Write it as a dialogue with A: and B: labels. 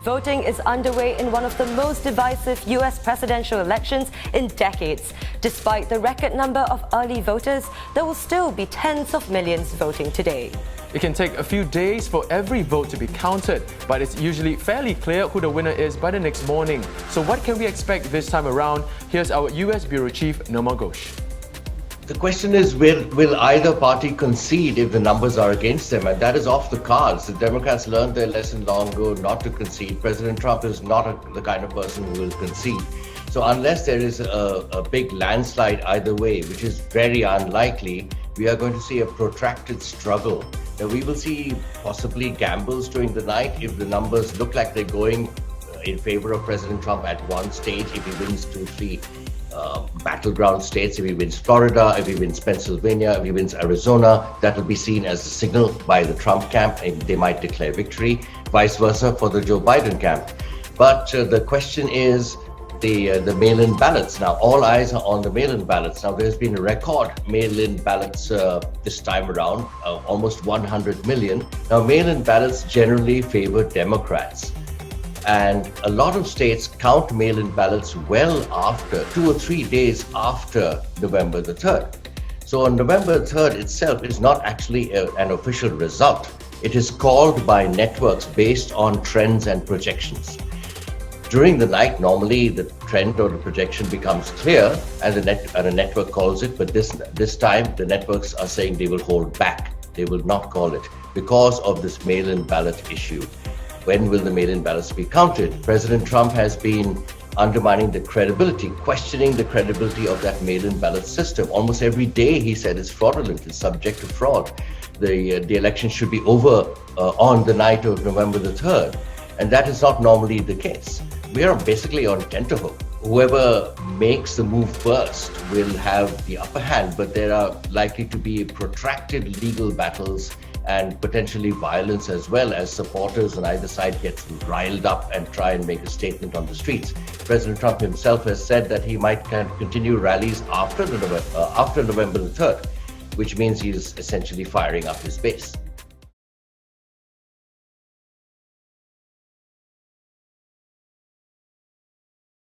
A: Voting is underway in one of the most divisive US presidential elections in decades. Despite the record number of early voters, there will still be tens of millions voting today.
B: It can take a few days for every vote to be counted, but it's usually fairly clear who the winner is by the next morning. So what can we expect this time around? Here's our US Bureau Chief, Nirmal Ghosh.
C: The question is, will either party concede if the numbers are against them? And that is off the cards. The Democrats learned their lesson long ago not to concede. President Trump is not the kind of person who will concede. So unless there is a big landslide either way, which is very unlikely, we are going to see a protracted struggle. Now, we will see possibly gambles during the night if the numbers look like they're going in favor of President Trump at one stage, if he wins 2-3 battleground states, if he wins Florida, if he wins Pennsylvania, if he wins Arizona, that will be seen as a signal by the Trump camp, and they might declare victory, vice versa for the Joe Biden camp. But the question is the mail-in ballots. Now, all eyes are on the mail-in ballots. Now, there's been a record mail-in ballots this time around, almost 100 million. Now, mail-in ballots generally favor Democrats. And a lot of states count mail-in ballots well after, 2 or 3 days after November the 3rd. So on November the 3rd itself is not actually an official result. It is called by networks based on trends and projections. During the night, normally the trend or the projection becomes clear and a network calls it, but this time the networks are saying they will hold back. They will not call it because of this mail-in ballot issue. When will the mail-in ballots be counted? President Trump has been undermining the credibility, questioning the credibility of that mail-in ballot system. Almost every day he said it's fraudulent, it's subject to fraud. The election should be over on the night of November the 3rd. And that is not normally the case. We are basically on tenterhook. Whoever makes the move first will have the upper hand, but there are likely to be protracted legal battles and potentially violence as well, as supporters on either side get riled up and try and make a statement on the streets. President Trump himself has said that he might continue rallies after November the 3rd, which means he's essentially firing up his base.